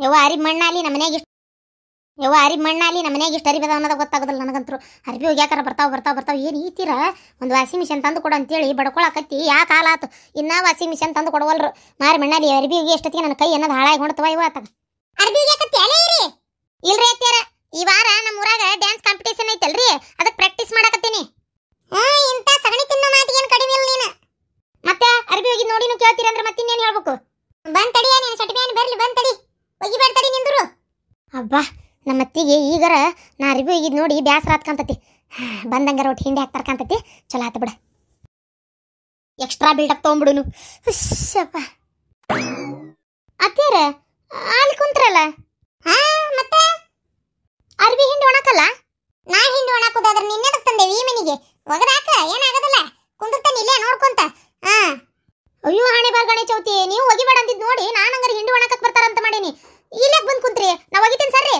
ಯವ್ವ ಅರಿ ಮಣ್ಣಾಲಿ ನಮ್ಮ ಮನ್ಯಾಗ ಇಷ್ಟು ಯವ್ವ ಅರಿ ಮಣ್ಣಾಲಿ ನಮ್ಮ ಮನ್ಯಾಗ ಇಷ್ಟು ಅರಿಬದ ಅನ್ನೋದು ಗೊತ್ತಾಗೋದಿಲ್ಲ ನನಗಂತರು. ಅರ್ಬಿ ಹೋಗ್ಯಾಕಾರ ಬರ್ತಾವ ಏನು ಈತೀರ ಒಂದು ವಾಷಿಂಗ್ ಮಿಷನ್ ತಂದು ಕೊಡು ಅಂತೇಳಿ ಬಡ್ಕೊಳಕತ್ತಿ ಯಾ ಕಾಲ ಆತು ಇನ್ನೂ ವಾಷಿಂಗ್ ಮಿಷನ್ ತಂದು ಕೊಡವಲ್ರು. ಮಾರಿ ಮಣ್ಣಾಲಿ ಅರ್ಬಿ ಹೋಗಿ ಎಷ್ಟೊತ್ತಿಗೆ ನನ್ನ ಕೈ ಅನ್ನೋದು ಹಾಳಾಗಿ ಹೊಂಡ್ತವ ಇವ ಆತಾಗ ಅರ್ಬಿ ಹೋಗ್ಯಾಕತ್ತಿ ಅಲೇ ಇರಿ ಇಲ್ರಿ ಅತ್ಯಾರ ಈ ವಾರ ನಮ್ಮ ಊರಾಗ ಡ್ಯಾನ್ಸ್ ಕಾಂಪಿಟೇಷನ್ ಐತಲ್ರಿ ಅದಕ್ಕೆ ಪ್ರಾಕ್ಟೀಸ್ ಮಾಡಕತ್ತೀನಿ. ಇಂಥ ಸಗಣಿ ತಿನ್ನೋ ಮಾತಿಗೆ ಏನು ಕಡಿಮೆ ಇಲ್ಲ ನೀನು. ಮತ್ತೆ ಅರ್ಬಿ ಹೋಗಿ ನೋಡಿ ನೀವು ಕೇಳ್ತೀರ ಅಂದ್ರೆ ಮತ್ತೆ ಇನ್ನೇನು ಹೇಳ್ಬೇಕು. ಬಂದ್ ತಡಿಯ ನೀನು ಸಟಿಬೇನ್ ಬರ್ಲಿ ಬಂದ್ ತಡಿ ಒಗಿ ತಡಿ ನಿಂದ್ರು. ಅಬ್ಬಾ ನಮ್ಮ ಅತ್ತಿಗೆ ಈಗರ ನಾ ಅರ್ಬಿ ಹೋಗಿದ್ ನೋಡಿ ಬ್ಯಾಸರ ಆತ್ಕಂತತಿ. ಬಂದಂಗಾರ ಒಟ್ಟು ಹಿಂಡಿ ಹಾಕ್ತಾರ್ಕಂತತಿ. ಚಲೋ ಆತ ಬಿಡ ಎಕ್ಸ್ಟ್ರಾ ಬಿಲ್ಡಪ್ ತೊಗೊಂಬಿಡುನು. ಹುಷಪ್ಪ ಅತ್ಯಾರ ಅಲ್ಲಿ ಕುಂತ್ರಲ್ಲ ಮತ್ತೆ ಅರ್ಬಿ ಹಿಂಡಿ ಒಣಕಲ್ಲ. ನಾ ಹಿಂಡಿ ಒಣಕೋದಾದ್ರೆ ನಿನ್ನೆದಕ್ಕೆ ತಂದೇವಿ ಈ ಮನೆಗೆ ಒಗದಾಕ ಏನಾಗದಲ್ಲ ಕುಂದಿರ್ತಾನೆ ಇಲ್ಲೇ ನೋಡ್ಕೊಂತ. ಅಯ್ಯೋ ಹಣೆ ಬಾರ್ ಗಣೇಶ ಚೌತಿ ನೀವು ಒಗಿಬೇಡ ಅಂತಿದ್ ನೋಡಿ ನಾನು ಹಂಗಾರೆ ಹಿಂಡಿ ಒಣಕಕ್ ಬರ್ತಾರಂತ ಮಾಡೀನಿ. ಇಲ್ಲೇ ಬಂದ್ ಕುಂತ್ರಿ ನಾ ಒಗಿತೀನಿ ಸರ್ರಿ.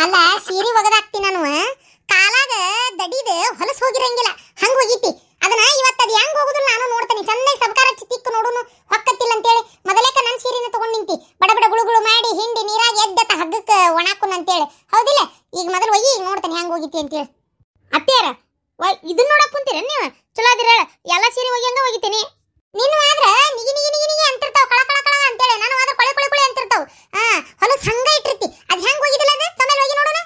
ಅಲ್ಲ ಸೀರೆ ಒಗದಾಕ್ತಿ ನಾನು ಕಾಲಾಗ ದಡಿದ ಹೊಲಸ್ ಹೋಗಿರಂಗಿಲ್ಲ ಹಂಗ ಹೋಗಿತಿ ಅದನ್ನ ಇವತ್ತು ಅದು ಹೆಂಗ್ ಹೋಗುದಿಲ್ಲ ನಾನು ನೋಡ್ತೀನಿ. ಚಂದಾಗಿ ಸಬಕಾರ ಚಿಕ್ಕ ನೋಡುನು ಹೊಕ್ಕತ್ತಿಲ್ಲ ಅಂತೇಳಿ ಮೊದಲೇಕ ನನ್ನ ಸೀರೆನ ತಗೊಂಡ್ ನಿಂತಿ ಬಡ ಬಡ ಗುಳುಗುಳು ಮಾಡಿ ಹಿಂಡಿ ನೀರಾಗ ಎದ್ದತ್ತ ಹಗ್ಗಕ್ಕೆ ಒಣಾಕುನ್ ಅಂತೇಳಿ ಹೌದಿಲ್ಲ. ಈಗ ಮೊದಲು ಒಯ್ಯಿ ಈಗ ನೋಡ್ತಾನೆ ಹೆಂಗ್ ಹೋಗಿತಿ ಅಂತೇಳಿ. ಅತ್ತೆಯಾರ ಇದನ್ನ ನೋಡಕ್ ಕುಂತೀರ ನೀವು ಚಲೋ ಅದಿರ ಎಲ್ಲ ಸೀರೆ ಒಯ್ಯಂಗ ಒಗಿತೀನಿ. ನೀನು ಆದ್ರ ನಿಗಿ ನಿಗಿ ನಿಗಿ ನಿಗಿ ಅಂತಿರ್ತಾವ ಕಳ ಕಳ ಕಳ ಅಂತೇಳಿ ನಾನು ಆದ್ರ ಕೊಳೆ ಕೊಳೆ ಕೊಳೆ ಅಂತಿರ್ತಾವ. ಹೊಲಸ್ ಹಂಗ ಇಟ್ಟಿರ್ತಿ ಅದ್ ಹೆಂಗ್ ಹೋಗಿದಿಲ್ಲ ಅದ ತಮೇಲೆ ಒಗಿ ನೋಡೋಣ.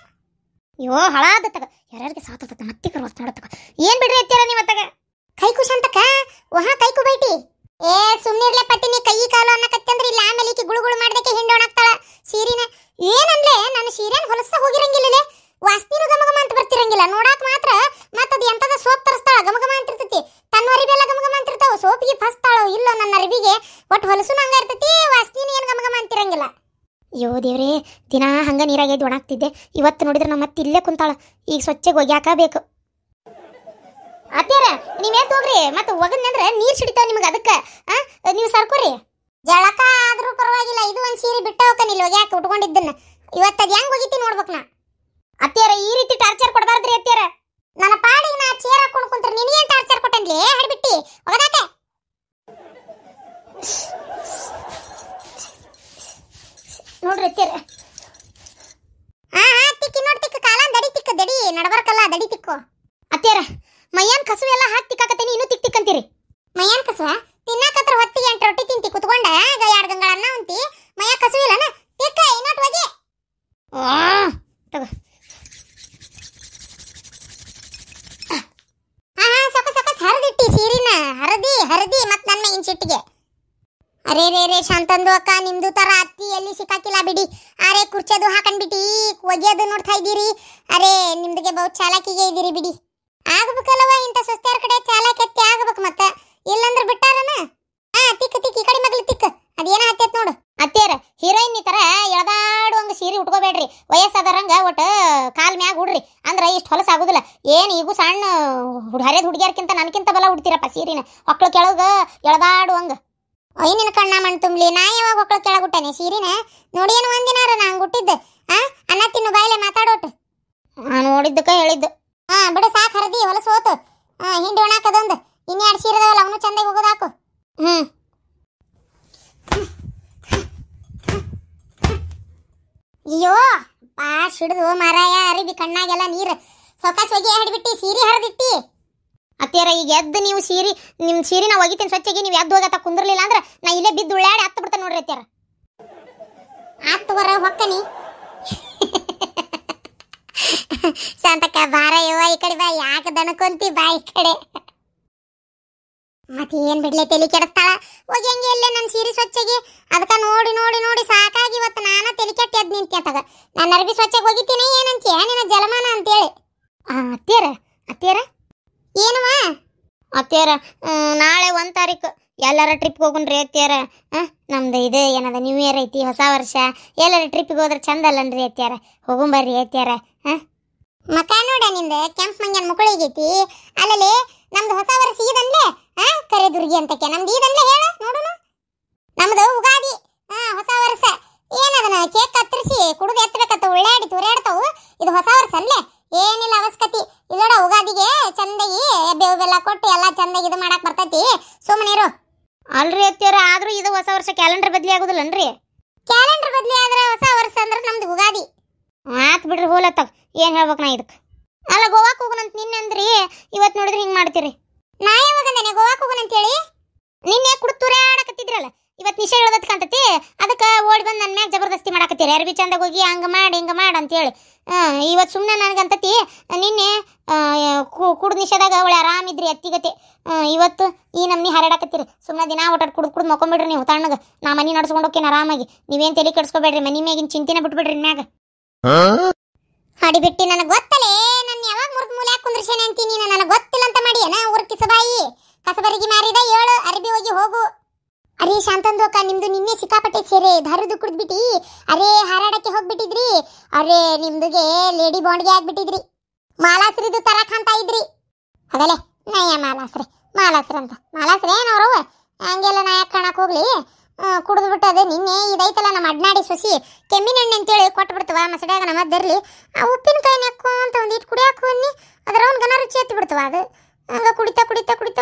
ಅಯ್ಯೋ ಹಳಾದತ್ತಗ ಯಾರ್ಯಾರಿಗೆ ಸಾತತ ಮತ್ತೆ ಕರ್ವತ್ ನೋಡತ್ತಗ ಏನ್ ಬಿಡ್ರಿ ಅತ್ತೆಯಾರ ನೀವು ಅತ್ತಗ ಕೈ ಕುಶಂತಕ ವಹಾ ಕೈಕು ಬೈಟಿ ಏ ಸುಮ್ನಿರ್ಲೆ ಪಟ್ಟಿನಿ ಕೈ ಕಾಲು ಅನ್ನಕತ್ತಂದ್ರೆ ಇಲ್ಲ ಆಮೇಲೆ ಈಕಿ ಗುಳುಗುಳು ಮಾಡ್ದಕ್ಕೆ ಹಿಂಡೋಣಾಕ್ತಾಳ ಸೀರಿನ. ಏನಂದ್ರೆ ನಾನು ಸೀರೆನ ಹೊಲಸ ಹೋಗಿರಂಗಿಲ್ಲ ವಾಸ್ನಿನು ಗಮಗಮ ಅಂತ ಬರ್ತಿರಂಗಿಲ್ಲ ನೋಡಾಕ್ ಮಾತ್ರ ಮತ್ತದು ಎಂತದ ಸೋಪ್ ತರಿಸ್ತಾಳ ಗಮಗಮ ಅಂತಿರ್ತೈತಿ. ತನ್ನ ಅರಿಬೆಲ್ಲ ಗಮಗಮ ಅಂತಿರ್ತಾವ ಸೋಪಿಗೆ ಫಸ್ತಾಳೋ ಇಲ್ಲೋ ನನ್ನ ಅರಿಬಿಗೆ ಒಟ್ಟು ಹೊಲಸುನು ಹಂಗ ಇರ್ತೈತಿ ವಾಸ್ನಿನು ಏನು ಗಮಗಮ ಅಂತಿರಂಗಿಲ್ಲ. ಅಯ್ಯೋ ದೇವ್ರೇ ದಿನಾ ಹಂಗ ನೀರಾಗ ಎದ್ದು ಒಣಾಕ್ತಿದ್ದೆ ಇವತ್ತು ನೋಡಿದ್ರೆ ನಮ್ಮ ಮತ್ತೆ ಇಲ್ಲೇ ಕುಂತಾಳ ಈಗ ಸ್ವಚ್ಛಗೆ ಒಗ್ಯಾಕ ಬೇಕು. ಅತ್ಯಾರ ನೀವೇತ್ ಹೋಗ್ರಿ ಮತ್ತೆ ಒಗದ್ನಂದ್ರೆ ನೀರ್ ಸಿಡಿತಾವ ನಿಮ್ಗೆ ಅದಕ್ಕೆ ನೀವು ಸರ್ಕೋರಿ ಜಳಕ ಆದ್ರೂ ಪರವಾಗಿಲ್ಲ ಇದು ಒಂದ್ ಸೀರೆ ಬಿಟ್ಟ ಹೋಗ್ತಾನಿಲ್ಲ ಒಗ್ಯಾಕ ಉಟ್ಕೊಂಡಿದ್ದನ್ನ ಇವತ್ತು ಅದು ಹೆಂಗ್ ಒಗಿತಿ ನೋಡ್ಬೇಕು ನಾ. ಅತ್ಯಾರ ಈ ರೀತಿ ಟಾರ್ಚರ್ ಕೊಡಬಾರ್ದ್ರಿ ಅತ್ಯಾರ. ನನ್ನ ಪಾಡಿಗೆ ನಾ ಚೇರ್ ಹಾಕೊಂಡು ಕುಂತ್ರೆ ನಿನಗೇನ್ ಟಾರ್ಚರ್ ಕೊಟ್ಟನ್ಲಿ ಹಡ್ಬಿಟ್ಟಿ ಒಗದಾಕೆ. ನೋಡ್ರಿ ಅತ್ಯಾರ ತಿಕ್ಕಿ ನೋಡಿ ತಿಕ್ಕ ಕಾಲ ದಡಿ ತಿಕ್ಕ ದಡಿ ನಡಬರ್ಕಲ್ಲ ದಡಿ ತಿಕ್ಕು. ಅತ್ಯಾರ ಮೈಯಾನ್ ಕಸುವೆ ಎಲ್ಲ ಹಾಕಿ ತಿಕ್ಕಾಕತ್ತೀನಿ ಇನ್ನೂ ತಿಕ್ ತಿಕ್ಕಂತೀರಿ. ಮೈಯಾನ್ ಕಸುವ ತಿನ್ನಾಕತ್ರ ಹೊತ್ತಿಗೆ 8 ರೊಟ್ಟಿ ತಿಂತಿ ಕುತ್ಕೊಂಡ 2 ಗಂಗಳ ಅನ್ನ ಉಂತಿ ಮೈಯಾ ಕಸುವಿಲ್ಲನ ತಿಕ್ಕ ಇನ್ನೊಟ್ಟು ಒಗಿ ತಗೋ. ಸೊಕ್ಕ ಹರಿದಿಟ್ಟಿ ಸೀರಿನ ಹರದಿ ಮತ್ ನನ್ನ ಮೇಗಿನ ಸಿಟ್ಟಿಗೆ. ಅರೇ ರೇ ಶಾಂತಂದು ಅಕ್ಕ ನಿಮ್ದು ತರ ಅತ್ತಿ ಎಲ್ಲಿ ಸಿಕ್ಕಾಕಿಲ್ಲ ಬಿಡಿ. ಅರೆ ಕುರ್ಚದು ಹಾಕೊಂಡ್ಬಿಟ್ಟಿ ಒಗೆಯೋದು ನೋಡ್ತಾ ಇದ್ದೀರಿ. ಅರೆ ನಿಮ್ದಿಗೆ ಬಹು ಚಾಲಾಕಿಗೆ ಇದ್ದೀರಿ ಬಿಡಿ. ಆಗಬೇಕಲ್ಲವ ಇಂಥ ಸ್ವಸ್ತ್ಯಾರ ಕಡೆ ಚಾಲಾಕತ್ತಿ ಆಗಬೇಕು ಮತ್ತೆ ಇಲ್ಲಂದ್ರೆ ಬಿಟ್ಟಾರನ. ತಿಕ್ಕ ಈ ಕಡೆ ಮಗ್ಲಿ ತಿಕ್ಕ ಅದೇನ ಹತ್ತೈತ್ ನೋಡು. ಅತ್ತೇರ ಹೀರೋಯಿನ್ ಈ ತರ ಎಳದಾಡುವಂಗ ಸೀರೆ ಉಟ್ಕೋಬೇಡ್ರಿ ವಯಸ್ಸಾದರಂಗ ಒಟ್ಟು ಕಾಲ್ ಮ್ಯಾಗ ಹುಡ್ರಿ ಅಂದ್ರ ಇಷ್ಟು ಹೊಲಸ ಆಗುದಿಲ್ಲ. ಏನ್ ಈಗೂ ಸಣ್ಣ ಹರಿಯದ ಹುಡುಗಿಯರ್ಕಿಂತ ನನ್ಕಿಂತ ಬಲ ಉಡ್ತೀರಪ್ಪ ಸೀರಿನ ಹೊಕ್ಳು ಕೆಳಗ ಎಳದಾಡುವಂಗ. ನಿನ್ನ ಕಣ್ಣ ಮಣ್ಣು ತುಂಬಲಿ ನಾ ಯಾವಾಗ ಹೊಕ್ಳು ಕೆಳಗುಟ್ಟನೆ ಸೀರಿನ ನೋಡಿ ಏನು ಒಂದಿನಾರ ನಂಗೆ ಹುಟ್ಟಿದ್ದ ಅನ್ನ ತಿನ್ನು ಬಾಯಿಲೆ ಮಾತಾಡೋಟು ನೋಡಿದ್ದಕ್ಕ ಹೇಳಿದ್ದು. ಬಿಡು ಸಾಕು ಹರದಿ ಹೊಲಸು ಹೋತು ಹಿಂಡಿ ಒಣಾಕದೊಂದು ಇನ್ನೆರಡು ಸೀರೆದವಲ್ಲ ಅವನು ಚಂದಾಗಿ ಹೋಗೋದಾಕು. ಅಯ್ಯೋ ಪಾಸ್ ಹಿಡಿದು ಮಾರಾಯ ಅರಿಬಿ ಕಣ್ಣಾಗೆಲ್ಲ ನೀರು ಸೊಕಾಸ್ ಒಗಿ ಹಿಡಿಬಿಟ್ಟಿ ಸೀರೆ ಹರಿದಿಟ್ಟಿ. ಅತ್ಯಾರ ಈಗ ಎದ್ದು ನೀವು ನಿಮ್ಮ ಸೀರೆ ನಾ ಒಗಿತೀನಿ ಸ್ವಚ್ಛಗೆ ನೀವು ಎದ್ದು ಹೋಗತ್ತ ಕುಂದಿರ್ಲಿಲ್ಲ ಅಂದ್ರೆ ನಾ ಇಲ್ಲೇ ಬಿದ್ದು ಉಳ್ಳಾಡಿ ಹತ್ತು ಬಿಡ್ತಾನೆ ನೋಡ್ರಿ ಅತ್ಯಾರ. ಆತು ಬರ ಹೊಕ್ಕನಿ ಶಾಂತಕ್ಕ ಬಾರ ಯವ್ವ ಈ ಕಡೆ ಬಾ ಯಾಕೆ ದಣಕೊಂತಿ ಬಾ ಈ ಕಡೆ. ಮತ್ತೆ ಏನ್ ಬಿಡ್ಲೆ ತಲೆ ಕೆಡಿಸ್ತಾಳ ಹೋಗಿ ಹಂಗೆ ಎಲ್ಲೇ ನನ್ನ ಸೀರೆ ಸ್ವಚ್ಛಗೆ ಅದಕ್ಕೆ ನೋಡಿ ನೋಡಿ ನೋಡಿ ಸಾಕಾಗಿ ಇವತ್ತು ನಾನು ತಲೆ ಕೆಟ್ಟಿ ಅದ್ ನಿಂತ್ಯಾತಾಗ ನಾನು ಅರ್ಬಿ ಸ್ವಚ್ಛಗೆ ಹೋಗಿತೀನಿ ಏನಂತೀಯ ನಿನ್ನ ಜಲಮಾನ ಅಂತೇಳಿ. ಅತ್ಯಾರ ಏನವ ಅತ್ಯಾರ ನಾಳೆ 1 ತಾರೀಕು ಎಲ್ಲಾರ ಟ್ರಿಪ್ಗೆ ಹೋಗುಣ್ರಿ ಅತ್ಯಾರ. ನಮ್ದು ಇದು ಏನದ ನ್ಯೂ ಇಯರ್ ಐತಿ ಹೊಸ ವರ್ಷ ಎಲ್ಲಾರ ಟ್ರಿಪ್ಗೆ ಹೋದ್ರೆ ಚಂದ ಅಲ್ಲನ್ರಿ ಅತ್ಯಾರ ಹೋಗುಂಬರ್ರಿ ಅತ್ಯಾರ. ಮಕ ನೋಡ ನಿಂದ ಕೆಂಪ್ ಮಂಗ್ಯನ ಮುಕ್ಕಳಿಗೈತಿ ಅಲ್ಲಲ್ಲಿ ನಮ್ದು ಹೊಸ ವರ್ಷ ಈದನ್ಲೆ ಕರೆದುರ್ಗಿ ಅಂತಕ್ಕೆ ನಮ್ದು ಈದನ್ಲೆ ಹೇಳ ನೋಡೋಣ. ನಮ್ದು ಉಗಾದಿ ಹೊಸ ವರ್ಷ ಏನದನ ಕೇಕ್ ಕತ್ತರಿಸಿ ಕುಡಿದು ಎತ್ತಬೇಕತ್ತ ಉಳ್ಳಾಡಿ ತುರ್ಯಾಡ್ತಾವು ಇದು ಹೊಸ ವರ್ಷ ಅಲ್ಲೇ ಏನಿಲ್ಲ ಅವಶ್ಯಕತೆ ಇಲ್ಲಡ ಉಗಾದಿಗೆ ಚಂದಾಗಿ ಬೇವು ಬೆಲ್ಲ ಕೊಟ್ಟು ಎಲ್ಲ ಚಂದಾಗಿ ಇದು ಮಾಡಕ್ ಬರ್ತೈತಿ ಸುಮ್ಮನಿರು. ಅಲ್ರಿ ಅತ್ಯಾರ ಆದ್ರೂ ಇದು ಹೊಸ ವರ್ಷ ಕ್ಯಾಲೆಂಡರ್ ಬದಲಿ ಆಗುದಿಲ್ಲನ್ರಿ. ಕ್ಯಾಲೆಂಡರ್ ಬದ್ಲಿ ಆದ್ರೆ ಹೊಸ ವರ್ಷ ಅಂದ್ರೆ ನಮ್ದು ಯುಗಾದಿ. ಆತ್ ಬಿಡ್ರಿ ಹೋಲತ್ತಾಗ ಏನು ಹೇಳ್ಬೇಕು ನಾ ಇದಕ್ಕೆ. ಅಲ್ಲ ಗೋವಾಕ್ ಹೋಗೋಣಂತ ನಿನ್ನೆ ಅಂದ್ರಿ, ಇವತ್ತು ನೋಡಿದ್ರೆ ಹಿಂಗೆ ಮಾಡ್ತೀರಿ. ನಾ ಯಾವಾಗಂದೇನೆ ಗೋವಾಕ್ ಹೋಗೋಣ ಅಂತೇಳಿ? ನಿನ್ನೆ ಕುಡ್ತೂರೇ ಆಡಕತ್ತಿದ್ರಲ್ಲ, ಇವತ್ತು ನಿಶೆ ಹೇಳೋದತ್ ಕಾಣ್ತತಿ, ಅದಕ್ಕೆ ಓಡಿ ಬಂದು ನನ್ನ ಮ್ಯಾಗ ಜಬರ್ದಸ್ತಿ ಮಾಡಕತ್ತೀರಿ. ಅರ್ಬಿ ಚಂದಾಗ ಹೋಗಿ ಹಂಗೆ ಮಾಡಿ ಹಿಂಗೆ ಮಾಡಿ ಅಂತೇಳಿ. ಇವತ್ತು ಸುಮ್ಮನೆ ನನಗಂತತಿ ನಿನ್ನೆ ಕುಡ್ದು ನಿಷೇಧಾಗ ಅವಳೆ ಆರಾಮಿದ್ರಿ ಅತ್ತಿಗತಿ. ಇವತ್ತು ಈ ನಮ್ನಿ ಹರಡಾಕತ್ತೀರಿ. ಸುಮ್ಮನೆ ದಿನ ಊಟ ಕುಡ್ದು ಮಕ್ಕೊಂಬಿಡ್ರಿ ನೀವು ತಣ್ಣಗೆ. ನಾ ಮನೆ ನಡ್ಸ್ಕೊಂಡು ಹೋಗ್ತೀನಿ ಆರಾಮಾಗಿ. ನೀವೇನು ತಲೆ ಕೆಡಿಸ್ಕೊಬೇಡ್ರಿ, ಮನೆ ಮ್ಯಾಗಿನ ಚಿಂತಿನ ಬಿಟ್ಬಿಡ್ರಿ ಮ್ಯಾಗ. ಹಡಿಬಿಟ್ಟಿ ನನಗೆ ಗೊತ್ತಲೇ, ನನ್ನ ಯಾವಾಗ ಮುರ್ದು ಮೂಲೆ ಕುಂದ್ರಸೇನೆ ಅಂತೀನಿ. ನನಗೆ ಗೊತ್ತಿಲ್ಲ ಅಂತ ಮಾಡಿ ಏನ ಊರ್ ಕಿಸಬಾಯಿ ಕಸಬರಿಗೆ ಮಾರಿದ 7 ಅರ್ಬಿ ಹೋಗಿ ಹೋಗು. ಅರೇ ಶಾಂತಂದೋಕ, ನಿಮ್ದು ನಿನ್ನೆ ಸಿಕ್ಕಾಪಟ್ಟೆ ಸೇರೆ ದಾರುದು ಕುಡ್ದ್ಬಿಟ್ಟಿ. ಅರೇ ಹಾರಾಡಕ್ಕೆ ಹೋಗ್ಬಿಟ್ಟಿದ್ರಿ. ಅರೇ ನಿಮ್ದುಗೆ ಲೇಡಿ ಬಾಂಡ್ಗೆ ಆಗ್ಬಿಟ್ಟಿದ್ರಿ. ಮಾಲಾಸ್ರಿದು ತರಕ್ ಅಂತ ಇದ್ರಿ. ಅದಲ್ಲೇ ನಯ ಮಾಲಾಸ್ರಿ ಅಂತ ಮಾಲಾಸ್ರಿ ಏನವ್ರವ ಹಂಗೆಲ್ಲ ನಾ ಯಾಕೆ ಕಾಣಕ್ ಹೋಗ್ಲಿ. ಕುಡಿದು ಬಿಟ್ಟದೆ ನಿನ್ನೆ ಇದೈತಲ್ಲ ನಮ್ಮ ಅಡ್ನಾಡಿ ಸೊಸಿ ಕೆಮ್ಮಿನ ಎಣ್ಣೆ ಅಂತೇಳಿ ಕೊಟ್ಬಿಡ್ತವ ಮಸಡ್ಯಾಗ ನಮ್ಮದರ್ಲಿ. ಆ ಉಪ್ಪಿನಕಾಯಿ ನೆಕ್ಕು ಅಂತ ಒಂದು ಇಟ್ಟು ಕುಡಿಯಾಕ ಹೋಗಿ ಅದ್ರ ಅವ್ನ ಗನ ರುಚಿ ಎತ್ತಿ ಬಿಡ್ತವ. ಅದು ಹಂಗ ಕುಡಿತಾ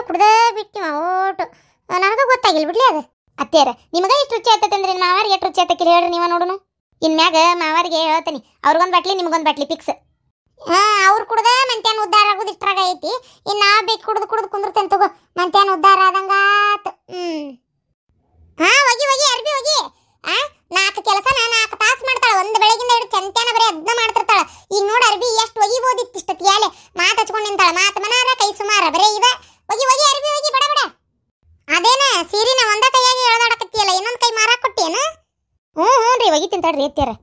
ಕುಡ್ದೇ ಬಿಟ್ಟಿವ ಓಟು. ನನಗೆ ಗೊತ್ತಾಗಿಲ್ಲ ಬಿಡ್ಲಿ ಅದು. ಅತ್ತೇರ ನಿಮಗ ಎಷ್ಟು ರುಚಿ ಆಯ್ತಂದ್ರೆ ನಿಮ್ಮ ಮಾವಾರಿಗೆ ಎಷ್ಟು ರುಚಿ ಆಯ್ತಕ್ಕಿಲ್ಲ ಹೇಳ್ರಿ ನೀವ ನೋಡುನು. ಇನ್ಮ್ಯಾಗ ಮಾವಾರಿಗೆ ಹೇಳ್ತೀನಿ, ಅವ್ರಿಗೊಂದು ಬಾಟ್ಲಿ ನಿಮಗೊಂದು ಬಾಟ್ಲಿ ಫಿಕ್ಸ್. ಅವ್ರು ಕುಡ್ದ ಮಂತ್ಯಾನ ಉದ್ಧಾರ ಆಗೋದು ಇಷ್ಟ್ರಾಗ ಐತಿ. ಇನ್ನು ನಾ ಬೇಕು ಕುಡ್ದು ಕುಂದಿರ್ತೇನೆ ತಗೋ, ಮಂತ್ಯಾನ ಉದ್ಧಾರ ಆದಂಗಾತ. ಹೋಗಿ ಅರ್ಬಿ ಹೋಗಿ. 4 ಕೆಲಸನ 4 ತಾಸು ಮಾಡ್ತಾಳ. ಒಂದು ಬೆಳಗಿಂದ ಹಿಡಿದು ಚಂತ್ಯಾನ ಬರೀ ಅದನ್ನ ಮಾಡ್ತಿರ್ತಾಳ. ಈಗ ನೋಡ ಅರ್ಬಿ ಎಷ್ಟು ಒಗಿಬೋದಿತ್ತು ಇಷ್ಟತಿ ಯಾಲೆ ಮಾತು ಹಚ್ಕೊಂಡು ನಿಂತಾಳ. ಮಾತು ಮನಾರ ಕೈ ಸುಮಾರ ಬರೀ ಇವ. ಹೋಗಿ ಅರ್ಬಿ ಹೋಗಿ ಬಡ ಬಡ. ಅದೇನ ಸೀರಿನ ಒಂದ ಕೈಯಾಗಿ ಎಳ್ದಾಡಕತ್ತಿಯಲ್ಲ, ಇನ್ನೊಂದು ಕೈ ಮಾರಾಕ್ ಕೊಟ್ಟಿಯೇನ? ಹ್ಞೂ ರೀ ಒಗಿತೀನಿ ತಡ್ರಿ ಅತ್ತಿಯರ.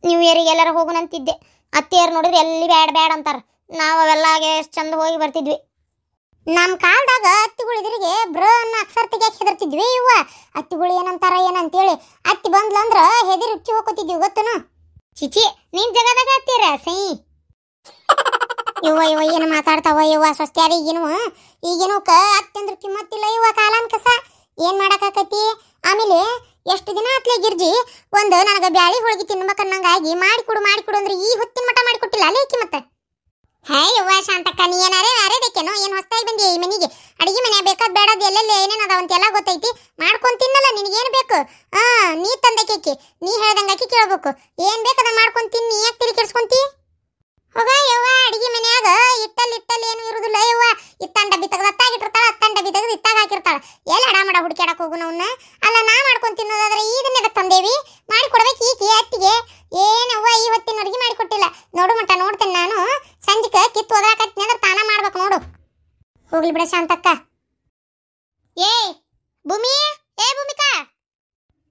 ನ್ಯೂ ಇಯರಿಗೆ ಎಲ್ಲಾರ ಹೋಗೋಣಂತಿದ್ದೆ. ಅತ್ತಿಯರು ನೋಡಿದ್ರೆ ಎಲ್ಲಿ ಬ್ಯಾಡ ಅಂತಾರ. ನಾವು ಅವೆಲ್ಲ ಎಷ್ಟು ಚಂದ ಹೋಗಿ ಬರ್ತಿದ್ವಿ. ನಮ್ಮ ಕಾಲದಾಗ ಅತ್ತಿಗಳಿದ್ರಿಗೆ ಬ್ರ ಅನ್ನೋ ಅಕ್ಷರ ತೆಗಿಯಕ್ಕೆ ಹೆದರ್ತಿದ್ವಿ. ಇವ ಅತ್ತಿಗಳು ಏನಂತಾರ ಏನಂತೇಳಿ ಅತ್ತಿ ಬಂದ್ಲಂದ್ರ ಹೆದರಿ ಹುಚ್ಚಿ ಹೋಗ್ಕೊತಿದ್ವಿ ಗೊತ್ತನು. ಚಿಚಿ ನೀನ್ ಜಗದಾಗ ಅತ್ತಿಯರ ಸೈ ಇವ ಏನು ಮಾತಾಡ್ತಾವ ಇವ ಸ್ವಸ್ತ್ಯಾರ. ಈಗೇನು ಅತ್ತಂದ್ರ ಕಿಮ್ಮತ್ತಿಲ್ಲ ಇವ ಕಾಲನ್ ಕಸ. ಏನ್ ಮಾಡಕಾಕತಿ? ಆಮೇಲೆ ಎಷ್ಟು ದಿನ ಆತ್ಲೆ ಗಿರ್ಜಿ ಒಂದು ನನಗೆ ಬ್ಯಾಳಿ ಹೋಳಿಗೆ ತಿನ್ಬೇಕನ್ನಂಗಾಗಿ ಮಾಡಿಕೊಡು ಅಂದ್ರೆ ಈ ಹೊತ್ತಿನ ಮಠ ಮಾಡಿಕೊಟ್ಟಿಲ್ಲ ಅಲ್ಲೇಕಿ ಮತ್ತೆ. ಯವ್ವ ಶಾಂತಕ್ಕ, ನೀ ಏನಾರೇ ಬೇಕೇನೋ? ಏನು ಹೊಸ್ತಾಗಿ ಬಂದಿ ಈ ಮನೆಗೆ? ಅಡಿಗೆ ಮನೆ ಬೇಕಾದ್ ಬೇಡದ್ ಎಲ್ಲೆಲ್ಲ ಏನೇನು ಅದಾವಂತೆಲ್ಲ ಗೊತ್ತೈತಿ. ಮಾಡ್ಕೊಂಡು ತಿನ್ನಲ್ಲ. ನಿನಗೇನು ಬೇಕು? ನೀ ತಂದಕ್ಕೆ ನೀ ಹೇಳ್ದಂಗಾಕಿ ಕೇಳ್ಬೇಕು. ಏನ್ ಬೇಕದ ಮಾಡ್ಕೊಂಡು ತಿನ್ನಿ. ಯಾಕೆ ತಿಳಿ ಕೆಡ್ಸ್ಕೊಂತಿ? ಹೋಗ ಯವ್ವ, ಅಡಿಗೆ ಮನ್ಯಾಗ ಇಟ್ಟಲ್ ಏನು ಇರುದಿಲ್ಲ ಯವ್ವ. ಇತ್ತಂಡ ಡಬ್ಬಿ ತೆಗೆದು ಅತ್ತಾಗಿಟ್ಟಿರ್ತಾಳ, ಅತ್ತಂಡ ಡಬ್ಬಿ ತೆಗೆದು ಇತ್ತಾಗ ಹಾಕಿರ್ತಾಳ. ಎಲ್ಲಿ ಅಡಾಮಡ ಹುಡುಕ್ಯಾಡಕ್ ಹೋಗು ನಾವನ್ನ. ಅಲ್ಲ ನಾ ಮಾಡ್ಕೊಂಡು ತಿನ್ನೋದಾದ್ರೆ ಇದನ್ನೆದ ತಂದೇವಿ ಮಾಡಿ ಕೊಡ್ಬೇಕು ಈಕಿ ಅತ್ತಿಗೆ. ಏನವ್ವ ಈ ಹೊತ್ತಿನ ಅಡಿಗೆ ಮಾಡಿ ಕೊಟ್ಟಿಲ್ಲ. ನೋಡು ಮಟ್ಟ ನೋಡ್ತೇನೆ ನಾನು. ಸಂಜಿಕ ಕಿತ್ತು ಓದಾಕತ್ನಿ ಅಂದ್ರೆ ತಾನ ಮಾಡ್ಬೇಕು ನೋಡು. ಹೋಗ್ಲಿ ಬಿಡ ಶಾಂತಕ್ಕ. ಏ ಭೂಮಿಕಾ.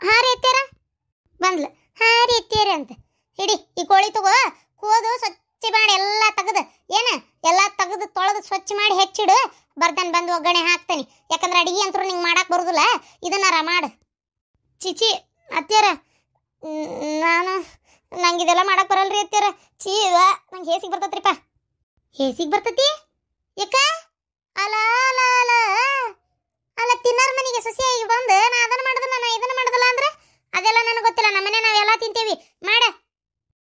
ಹಾ ರೀ ಎತ್ತೇರ ಬಂದ್ಲ. ಹಾ ರೀ ಎತ್ತೇರಿ ಅಂತ ಹಿಡಿ ಈ ಕೋಳಿ ತಗೋ. ಕೂದು ಸ್ವಚ್ಛ ಮಾಡಿ ಎಲ್ಲ ತೆಗೆದು ಎಲ್ಲ ತೆಗೆದು ತೊಳೆದು ಸ್ವಚ್ಛ ಮಾಡಿ ಹೆಚ್ಚಿಡು. ಬರ್ದಾನೆ ಬಂದು ಒಗ್ಗರಣೆ ಹಾಕ್ತಾನೆ. ಯಾಕಂದ್ರೆ ಅಡಿಗೆ ಅಂತೂ ನಿಂಗೆ ಮಾಡಕ್ಕೆ ಬರೋದಿಲ್ಲ. ಇದನ್ನಾರ ಮಾಡು. ಚಿಚಿ ಅತ್ಯಾರ ನಂಗೆ ಇದೆಲ್ಲ ಮಾಡಕ್ಕೆ ಬರಲ್ರಿ ಅತ್ಯಾರ. ನಂಗೆ ಹೇಸಿಗೆ ಬರ್ತತ್ರಿಪ್ಪ. ಹೇಸಿಗೆ ಬರ್ತತಿ ಯಾಕ? ಅಲ್ಲ ತಿನ್ನೋರ್ ಮನೆಗೆ ಸೊಸೆಯಾಗಿ ಬಂದು ನಾ ಅದನ್ನ ಮಾಡೋದಿಲ್ಲ ನಾ ಇದನ್ನ ಮಾಡೋದಿಲ್ಲ ಅಂದ್ರೆ ಅದೆಲ್ಲ ನನಗೆ ಗೊತ್ತಿಲ್ಲ. ನಮ್ಮನೆ ನಾವೆಲ್ಲ ತಿಂತೇವಿ. ಮಾಡ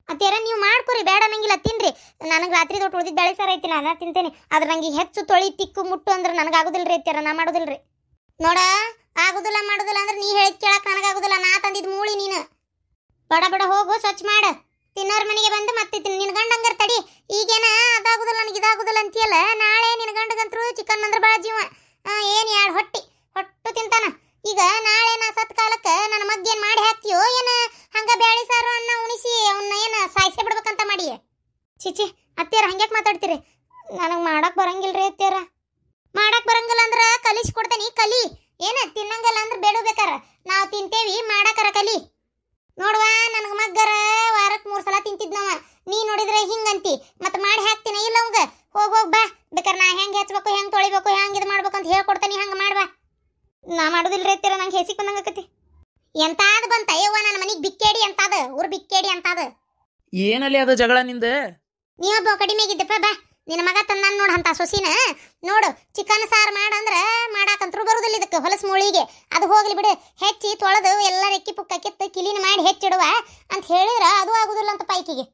ಅತ್ಯಾರ ನೀವು ಮಾಡ್ಕೊರಿ, ಬೇಡ ನಂಗಿಲ್ಲ ತಿನ್ರಿ. ನನಗೆ ರಾತ್ರಿ ದೊಡ್ಡ ಉಳಿದಿದ್ದ ಬೇಳೆ ಸಾರು ಐತಿ, ನಾನು ತಿಂತೇನೆ. ಆದ್ರೆ ನಂಗೆ ಹೆಚ್ಚು ತೊಳಿ ತಿಕ್ಕು ಮುಟ್ಟು ಅಂದ್ರೆ ನನಗೆ ಆಗೋದಿಲ್ರಿ ಅತ್ಯಾರ. ನಾ ಮಾಡೋದಿಲ್ರಿ. ನೋಡ ಆಗೋದಿಲ್ಲ ಮಾಡೋದಿಲ್ಲ ಅಂದ್ರೆ ನೀ ಹೇಳಿದ್ ಕೇಳಕ್ಕೆ ನನಗಾಗೋದಿಲ್ಲ. ನಾ ತಂದಿದ್ದು ಮೂಳಿ ನೀನು. ಬಡ ಹೋಗು ಸ್ವಚ್ಛ ಮಾಡ. ತಿನ್ನೋರ್ ಮನೆಗೆ ಬಂದು ಮತ್ತೆ ನಿನ್ನ ಗಂಡ ಹಂಗಾರ ತಡಿ. ಈಗೇನ ಅದಾಗುದಿಲ್ಲ ನನಗೆ ಇದಾಗುದಿಲ್ಲ ಅಂತೀಯಲ್ಲ, ನಾಳೆ ನಿನ್ನ ಗಂಡಗಂತರೂ ಚಿಕನ್ ಅಂದ್ರೆ ಭಾಳ ಜೀವ. ಏನು 2 ಹೊಟ್ಟು ತಿಂತಾನ. ಈಗ ನಾಳೆ ನಾ ಸತ್ ಕಾಲಕ್ಕೆ ನನ್ನ ಮಗ್ಗೇನು ಮಾಡಿ ಹಾಕ್ತೀಯೋ ಏನು? ಹಂಗ ಬ್ಯಾಳಿ ಸಾರು ಅನ್ನ ಉಣಿಸಿ ಅವನ್ನ ಏನು ಸಾಯಿಸೇ ಬಿಡ್ಬೇಕಂತ ಮಾಡಿ? ಚಿಚಿ ಅತ್ಯಾರ ಹಂಗ್ಯಾಕೆ ಮಾತಾಡ್ತೀರಿ? ನನಗೆ ಮಾಡಕ್ ಬರಂಗಿಲ್ರಿ ಅತ್ಯಾರ. ಮಾಡಕ್ ಬರಂಗಿಲ್ಲ ಅಂದ್ರೆ ಕಲಿಸ್ಕೊಡ್ತೇನೆ. ಕಲಿ. ತಿನ್ನಂಗಲ್ಲ ಅಂದ್ರೆ ಬೇಡಬೇಕಾರ ನಾವು ತಿಂತೇವಿ. ಮಾಡಾಕರ ಕಲಿ. ನೋಡುವ ನನಗೆ ಮಗ್ಗರ ವಾರಕ್ಕೆ 3 ಸಲ ತಿಂತಿದ್ನವ. ನೀ ನೋಡಿದ್ರೆ ಹಿಂಗಂತಿ. ಮತ್ತೆ ಮಾಡಿ ಹಾಕ್ತೀನಿ ಇಲ್ಲ ಅವಂಗ. ಹೋಗ್ ಬಾ. ಬೇಕಾರೆ ನಾ ಹೆಂಗೆ ಹಚ್ಬೇಕು, ಹೆಂಗೆ ತೊಳಿಬೇಕು, ಹೆಂಗೆ ಇದು ಮಾಡ್ಬೇಕು ಅಂತ ಹೇಳ್ಕೊಡ್ತಾನೆ. ಹಂಗೆ ಮಾಡ್ಬಾ. ನಾ ಮಾಡೋದಿಲ್ರಿ ಅತ್ತೀರ. ನಂಗೆ ಹೇಸಿಗೆ ಬಂದಂಗಕತಿ. ಎಂತಾದ ಬಂತ ಅಯ್ಯವ್ವ ನನ್ನ ಮನೆಗೆ ಬಿಕ್ಕೇಡಿ ಅಂತಾದ. ಊರು ಬಿಕ್ಕೇಡಿ ಅಂತಾದ. ಏನಲ್ಲಿ ಅದು ಜಗಳ ನಿಂದ? ನೀವೊಬ್ಬ ಕಡಿಮೆಗಿದ್ದಪ್ಪ. ಬಾ ನಿನ್ನ ಮಗ ತಂದಾನ ನೋಡು ಅಂತ ಸೊಸಿನ. ನೋಡು ಚಿಕನ್ ಸಾರು ಮಾಡಂದ್ರೆ ಮಾಡಾಕಂತರೂ ಬರುದಿಲ್ಲ ಇದಕ್ಕೆ ಹೊಲಸು ಮೂಳಿಗೆ. ಅದು ಹೋಗ್ಲಿ ಬಿಡು. ಹೆಚ್ಚಿ ತೊಳೆದು ಎಲ್ಲ ರೆಕ್ಕಿ ಪುಕ್ಕ ಕಿತ್ತು ಕಿಲಿನ ಮಾಡಿ ಹೆಚ್ಚಿಡುವ ಅಂತ ಹೇಳಿದ್ರೆ ಅದು ಆಗುದಿಲ್ಲ ಅಂತ ಪೈಕಿಗೆ.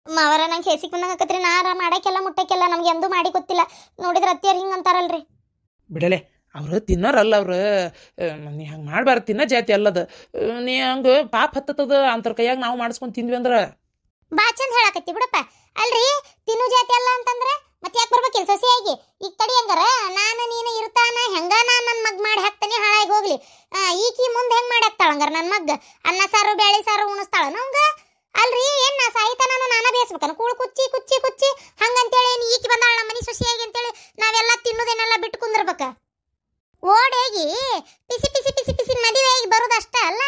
ಮಾವರ ನಂಗೆ ಹೇಸಿಗೆ ಬಂದಂಗಕತ್ರಿ. ನಾರ ಮಾಡಕ್ಕೆಲ್ಲ ಮುಟ್ಟಕ್ಕೆಲ್ಲ ನಮ್ಗೆ ಎಂದೂ ಮಾಡಿ ಗೊತ್ತಿಲ್ಲ. ನೋಡಿದ್ರೆ ಅತ್ತಿಯರು ಹಿಂಗೆ ಅಂತಾರಲ್ರಿ. ಬಿಡಲೆ ಅವ್ರು ತಿನ್ನೋರಲ್ಲ ಅವ್ರು. ನೀ ಹಂಗೆ ಮಾಡ್ಬಾರ್ದು, ತಿನ್ನೋ ಜಾತಿ ಅಲ್ಲದ. ನೀ ಹಂಗೆ ಪಾಪ ಹತ್ತದ ಅಂತರ ಕೈಯಾಗ ನಾವು ಮಾಡಿಸ್ಕೊಂಡು ತಿಂದ್ವಿ ಅಂದ್ರೆ ಬಾ ಚಂದ ಹೇಳಕತ್ತಿ ಬಿಡಪ್ಪ. ಅಲ್ರಿ ತಿನ್ನು ಜಾತಿ ಅಲ್ಲ ಅಂತಂದ್ರೆ ಮತ್ತೆ ಯಾಕೆ ಬರ್ಬೇಕಿಲ್ಲ ಸೊಸೆಯಾಗಿ? ಈಗ ತಡಿ ಹಂಗಾರ ನಾನು ನೀನು ಇರ್ತಾನ ಹೆಂಗ ನಾನು ನನ್ನ ಮಗ್ ಮಾಡಿ ಹಾಕ್ತಾನೆ ಹಾಳಾಗಿ ಹೋಗ್ಲಿ. ಈಕಿ ಮುಂದೆ ಹೆಂಗ್ ಮಾಡಿ ಹಾಕ್ತಾಳ ಹಂಗಾರ ನನ್ನ ಮಗ್? ಅನ್ನ ಸಾರು ಬೇಳೆ ಸಾರು ಉಣಿಸ್ತಾಳ ನಮ್ಗ? ಅಲ್ರಿ ಏನ್ ನಾ ಸಾಯ್ತಾನ ನಾನ ಬೇಯಿಸ್ಬೇಕನ ಕೂಳು ಕುಚ್ಚಿ ಕುಚ್ಚಿ ಕುಚ್ಚಿ ಹಂಗಂತೇಳಿ ಏನ್ ಈಕಿ ಬಂದಾಳ ನಮ್ಮ ಮನಿ ಸೊಸೆಯಾಗಿ ಅಂತೇಳಿ ನಾವೆಲ್ಲ ತಿನ್ನೋದೇನೆಲ್ಲ ಬಿಟ್ಟು ಕುಂದಿರ್ಬೇಕ? ಓಡೇಗಿ ಪಿಸಿ ಪಿಸಿ ಪಿಸಿ ಪಿಸಿ ಮದುವೆಯಾಗಿ ಬರೋದಷ್ಟ ಅಲ್ಲ,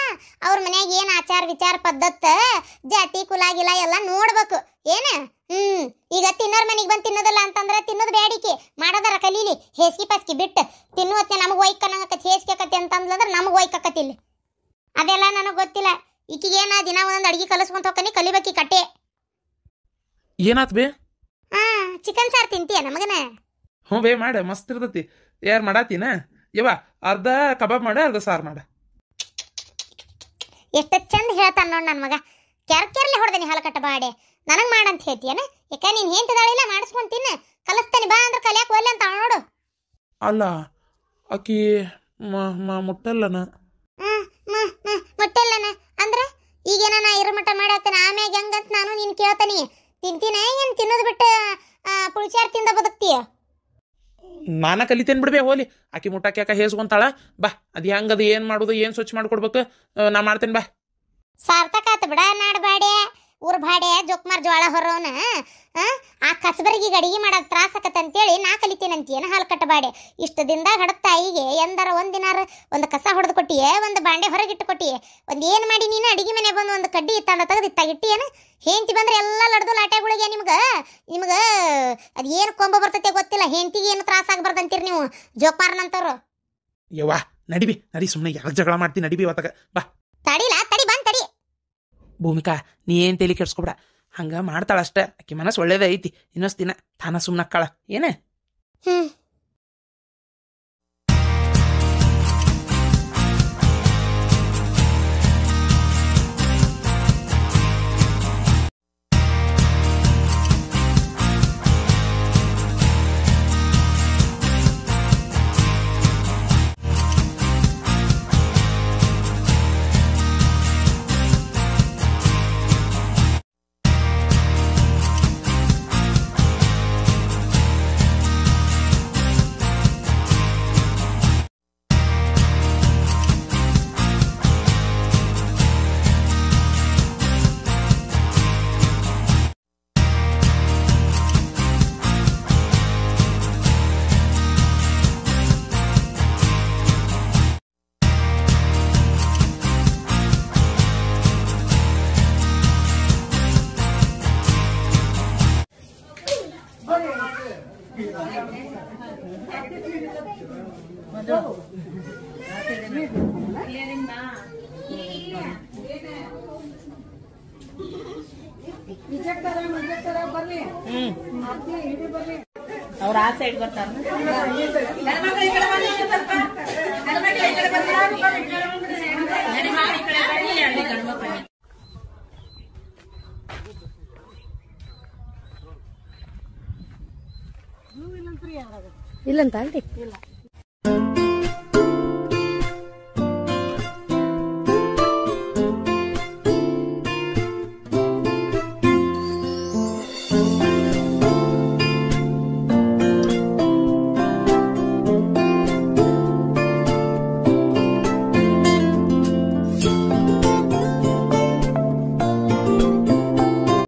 ಅವ್ರ ಮನ್ಯಾಗ ಏನ್ ಆಚಾರ ವಿಚಾರ ಪದ್ಧತ ಜಾತಿ ಕುಲಾಗಿಲ್ಲ ಎಲ್ಲ ನೋಡ್ಬೇಕು ಏನ. ಈಗ ತಿನ್ನೋರ್ ಮನೆಗೆ ಬಂದು ತಿನ್ನೋದಲ್ಲ ಅಂತಂದ್ರೆ ತಿನ್ನೋದು ಬೇಡಿಕೆ ಮಾಡೋದಾರ ಕಲೀಲಿ. ಹೇಸಿಗೆ ಪಸ್ಕಿ ಬಿಟ್ಟು ತಿನ್ನುವತ್ತೆ ನಮಗೆ ಒಯ್ಕನ್ನಕತಿ ಹೇಸಿಗೆ ಆಕತಿ ಅಂತಂದ್ರೆ ನಮಗೆ ಒಯ್ಕಕತಿಲ್ಲ. ಅದೆಲ್ಲ ನನಗೆ ಗೊತ್ತಿಲ್ಲ. ಈಕಿಗೇನ ದಿನ ಒಂದೊಂದು ಅಡಿಗೆ ಕಲಿಸ್ಕೊಂತ ಹೋಗ್ತಾನೆ, ಕಲಿಬೇಕಿ ಕಟ್ಟೆ. ಏನಾತ್ ಬೇ? ಚಿಕನ್ ಸಾರು ತಿಂತೀಯ ನಮಗನ? ಹ್ಞೂ ಬೇ, ಮಾಡ ಮಸ್ತ್ ಇರ್ತತಿ. ಯಾರು ಮಾಡಾತೀನ? ಯವ್ವ ಅರ್ಧ ಕಬಾಬ್ ಮಾಡ, ಅರ್ಧ ಸಾರು ಮಾಡ. ಎಷ್ಟು ಚಂದ ಹೇಳ್ತಾನ ನೋಡ್ ನನ್ನ ಮಗ. ಕೆರ್ಲಿ ಹೊಡೆದನಿ ಹಲಕಟ್ಟ ಬಾಡೆ ನನಗೆ ಮಾಡಂತ ಹೇಳ್ತೀಯನ? ಯಾಕ ನೀನು ಹೇಂತಿದಾಳಿಲ್ಲ ಮಾಡಿಸ್ಕೊಂಡು ತಿನ್ನ, ಕಲಿಸ್ತಾನೆ ಬಾ ಅಂದ್ರೆ ಕಲಿಯಾಕ ಒಲ್ಲೆ ಅಂತ ನೋಡು. ಅಲ್ಲ ಆಕಿ ಮುಟ್ಟಲ್ಲನ. ಮುಟ್ಟಲ್ಲನ ಅಂದ್ರೆ ಈಗೇನ ನಾ ಇರೋ ಮಟ್ಟ ಮಾಡಿ ಹಾಕ್ತಾನೆ, ಆಮ್ಯಾಗ ಹೆಂಗಂತ ನಾನು ನೀನು ಕೇಳ್ತಾನಿ. ತಿಂತೀನ ಏನು ತಿನ್ನೋದು ಬಿಟ್ಟು ಪುಳಿಚಾರು ತಿಂದ ಬದುಕ್ತೀಯ? ನಾನ ಕಲಿತೇನೆ ಬಿಡ್ಬೇ, ಹೋಲಿ. ಆಕಿ ಮುಟ್ಟಾಕಿ ಯಾಕ ಹೇಸ್ಕೊಂತಾಳ. ಬಾ ಅದು ಹೆಂಗದು, ಏನು ಮಾಡೋದು, ಏನು ಸ್ವಚ್ಛ ಮಾಡ್ಕೊಡ್ಬೇಕು ನಾ ಮಾಡ್ತೇನೆ ಬಾ. ಸಾರ್ಥಕಾತ ಬಿಡ ನಾಡ್ಬಾಡೆ ಊರ್ ಬಾಡೆ ಜೋಕ್ಮಾರ್ ಜೋಳ ಹೊರೋನ. ಆ ಕಸಬರಿಗೆ ಅಡಿಗೆ ಮಾಡೋದು ತ್ರಾಸ ಆಕತ್ತಂತೇಳಿ ನಾ ಕಲಿತೇನಂತೀಯನ ಹಾಲು ಕಟ್ಟಬಾಡೆ. ಇಷ್ಟು ದಿನದಾಗ ಹಡದ ತಾಯಿಗೆ ಎಂದಾರ ಒಂದಿನಾರ ಒಂದು ಕಸ ಹೊಡೆದು ಕೊಟ್ಟಿಯೇ, ಒಂದು ಬಾಂಡೆ ಹೊರಗಿಟ್ಟು ಕೊಟ್ಟಿಯೇ, ಒಂದು ಏನು ಮಾಡಿ ನೀನು ಅಡಿಗೆ ಮನೆ ಬಂದು ಒಂದು ಕಡ್ಡಿ ಇತ್ತಂದ ತೆಗೆದು ಇತ್ತಾಗಿಟ್ಟಿಯೇನು? ಹೆಂಡತಿ ಬಂದ್ರೆ ಎಲ್ಲ ಲಡ್ದು ಲಾಟೆಗಳಿಗೆ ನಿಮ್ಗೆ ಅದು ಏನು ಕೊಂಬ ಬರ್ತೈತೆ ಗೊತ್ತಿಲ್ಲ. ಹೆಂಡತಿಗೆ ಏನು ತ್ರಾಸ ಆಗಬಾರ್ದಂತೀರಿ ನೀವು ಜೋಕ್ಮಾರ್ನಂತವ್ರು. ಯವ್ವಾ ನಡಿಬಿ, ನಡಿ, ಸುಮ್ಮನೆ ಯಾಕೆ ಜಗಳ ಮಾಡ್ತೀನಿ, ನಡಿಬಿ ಇವತ್ತಾಗ ಬಾ. ತಡಿಲ್ಲ ತಡಿ ಬಂದ್ ತಡಿ. ಭೂಮಿಕಾ ನೀ ಏನು ತಲೆ ಕೆಡ್ಸ್ಕೊಬೇಡ, ಹಂಗೆ ಮಾಡ್ತಾಳಷ್ಟ. ಆಕಿ ಮನಸ್ಸು ಒಳ್ಳೇದ ಐತಿ. ಇನ್ನೊಂದು ದಿನ ತಾನ ಸುಮ್ಮನೆ ಅಕ್ಕಾಳ ಏನೇ. ಅವ್ರ ಆ ಸೈಡ್ ಬರ್ತಾರ. ಇಲ್ಲಂತ ಅಲ್ರಿ?